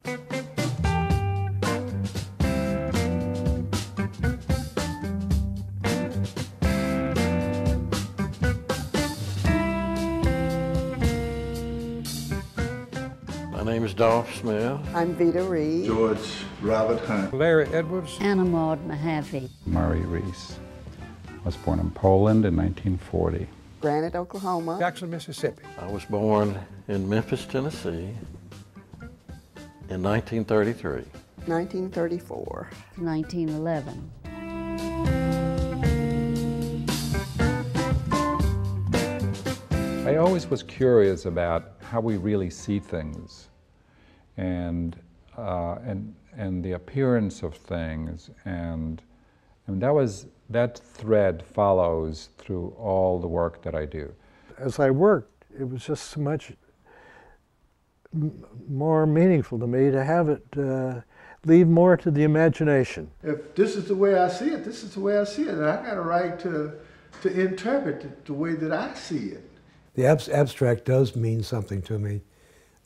My name is Dolph Smith. I'm Vita Reed. George Robert Hunt. Larry Edwards. Anna Maud Mahaffey. Murray Reese. I was born in Poland in 1940. Granite, Oklahoma. Jackson, Mississippi. I was born in Memphis, Tennessee in 1933. 1934. 1911. I always was curious about how we really see things and the appearance of things, and that thread follows through all the work that I do. As I worked, it was just so much more meaningful to me to have it leave more to the imagination. If this is the way I see it, this is the way I see it, and I got a right to interpret it the way that I see it. The abstract does mean something to me,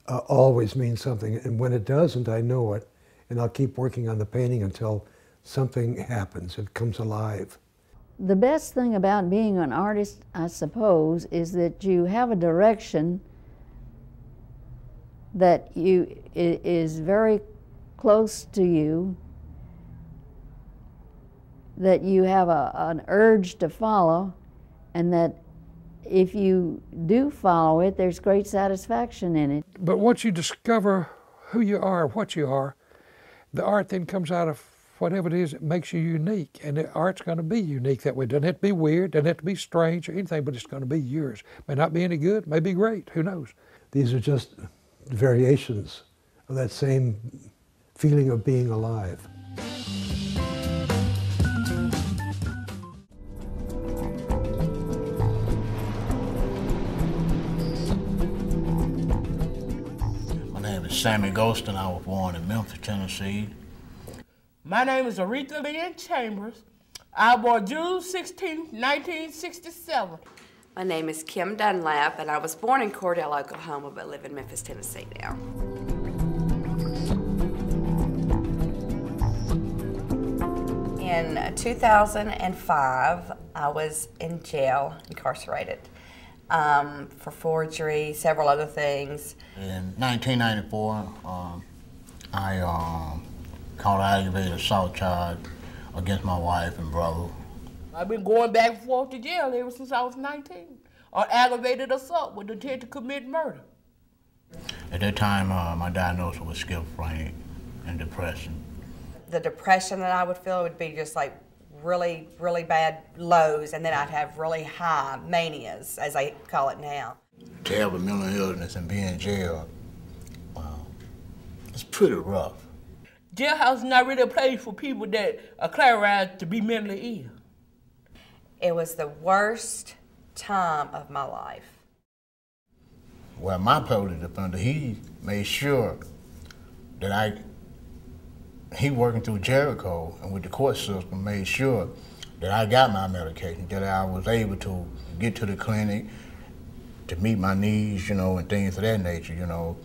always means something, and when it doesn't, I know it, and I'll keep working on the painting until something happens, it comes alive. The best thing about being an artist, I suppose, is that you have a direction that is very close to you, that you have an urge to follow, and that if you do follow it, there's great satisfaction in it. But once you discover who you are, what you are, the art then comes out of whatever it is that makes you unique. And the art's going to be unique that way. It doesn't have to be weird, doesn't have to be strange or anything, but it's going to be yours. May not be any good, may be great, who knows? These are just variations of that same feeling of being alive. Sammy Golston. I was born in Memphis, Tennessee. My name is Aretha Lynn Chambers. I was born June 16, 1967. My name is Kim Dunlap, and I was born in Cordell, Oklahoma, but live in Memphis, Tennessee now. In 2005, I was in jail, incarcerated. For forgery, several other things. In 1994, I caught an aggravated assault charge against my wife and brother. I've been going back and forth to jail ever since I was 19 on aggravated assault with intent to commit murder. At that time, my diagnosis was schizophrenia and depression. The depression that I would feel would be just like really, really bad lows, and then I'd have really high manias, as they call it now. To have a mental illness and be in jail, it's pretty rough. Jailhouse is not really a place for people that are classified to be mentally ill. It was the worst time of my life. Well, my public defender, he made sure that he working through Jericho and with the court system made sure that I got my medication, that I was able to get to the clinic to meet my needs, you know, and things of that nature, you know.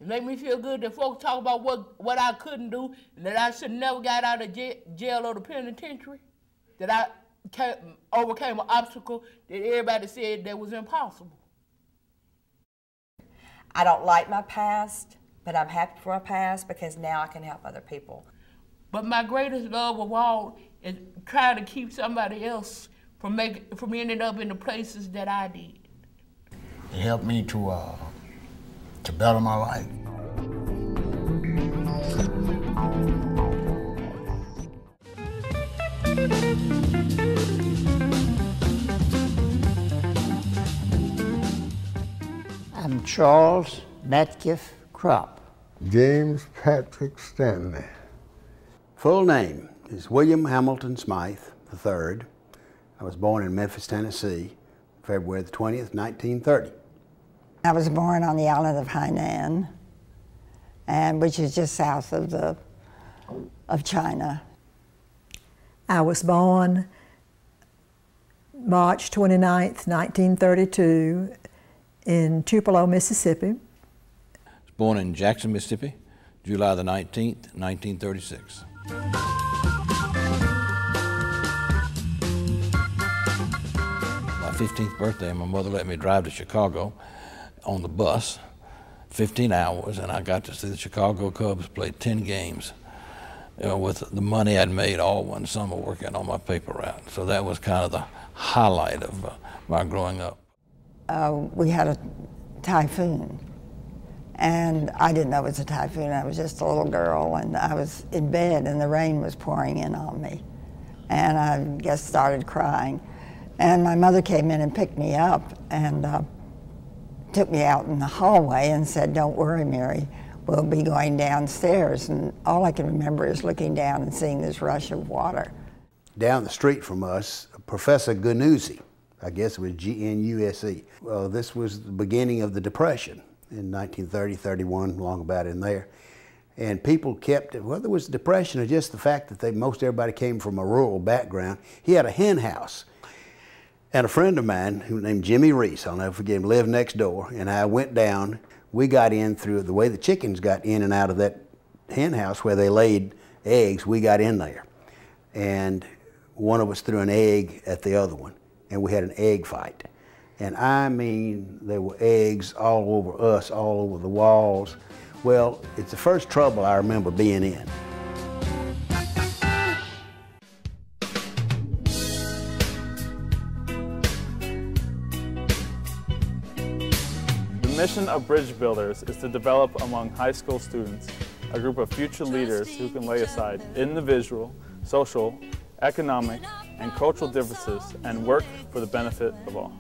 It made me feel good that folks talk about what I couldn't do and that I should never got out of jail or the penitentiary, that I overcame an obstacle that everybody said that was impossible. I don't like my past, but I'm happy for my past because now I can help other people. But my greatest love of all is trying to keep somebody else from ending up in the places that I did. It helped me to better my life. I'm Charles Metcalf Crop. James Patrick Stanley. Full name is William Hamilton Smythe III. I was born in Memphis, Tennessee, February the 20th, 1930. I was born on the island of Hainan, which is just south of China. I was born March 29th, 1932 in Tupelo, Mississippi. I was born in Jackson, Mississippi, July the 19th, 1936. My 15th birthday, my mother let me drive to Chicago on the bus, 15 hours, and I got to see the Chicago Cubs play 10 games with the money I'd made all one summer working on my paper route. So that was kind of the highlight of my growing up. We had a typhoon, and I didn't know it was a typhoon. I was just a little girl, and I was in bed, and the rain was pouring in on me. And I just started crying. And my mother came in and picked me up and took me out in the hallway and said, "Don't worry, Mary, we'll be going downstairs." And all I can remember is looking down and seeing this rush of water. Down the street from us, Professor Gnusy, I guess it was G-N-U-S-E. Well, this was the beginning of the Depression in 1930, 31, long about in there. And people kept, whether it was depression or just the fact that most everybody came from a rural background, he had a hen house. And a friend of mine, who named Jimmy Reese, I'll never forget him, lived next door, and I went down. We got in through the way the chickens got in and out of that hen house where they laid eggs. We got in there. And one of us threw an egg at the other one, and we had an egg fight. And I mean, there were eggs all over us, all over the walls. Well, it's the first trouble I remember being in. The mission of Bridge Builders is to develop among high school students a group of future leaders who can lay aside individual, social, economic, and cultural differences and work for the benefit of all.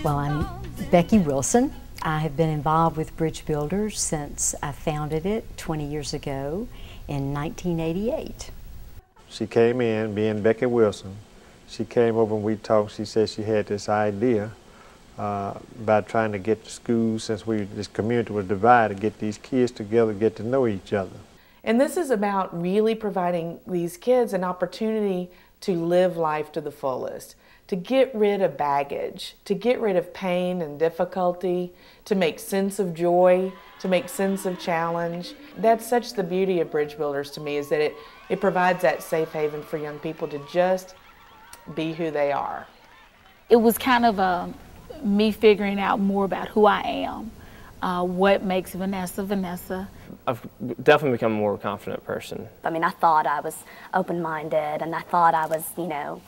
Well, I'm Becky Wilson. I have been involved with Bridge Builders since I founded it 20 years ago in 1988. She came in, being Becky Wilson. She came over and we talked. She said she had this idea about trying to get the schools, since this community was divided, get these kids together, get to know each other. And this is about really providing these kids an opportunity to live life to the fullest, to get rid of baggage, to get rid of pain and difficulty, to make sense of joy, to make sense of challenge. That's such the beauty of Bridge Builders to me, is that it provides that safe haven for young people to just be who they are. It was kind of me figuring out more about who I am, what makes Vanessa Vanessa. I've definitely become a more confident person. I mean, I thought I was open-minded, and I thought I was, you know,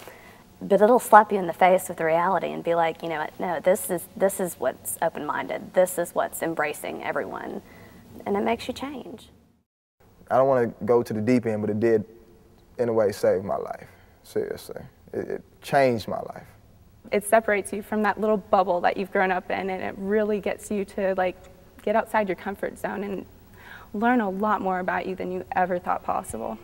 but it'll slap you in the face with reality and be like, you know, no, this is what's open-minded. This is what's embracing everyone, and it makes you change. I don't want to go to the deep end, but it did, in a way, save my life. Seriously, it changed my life. It separates you from that little bubble that you've grown up in, and it really gets you to get outside your comfort zone and learn a lot more about you than you ever thought possible.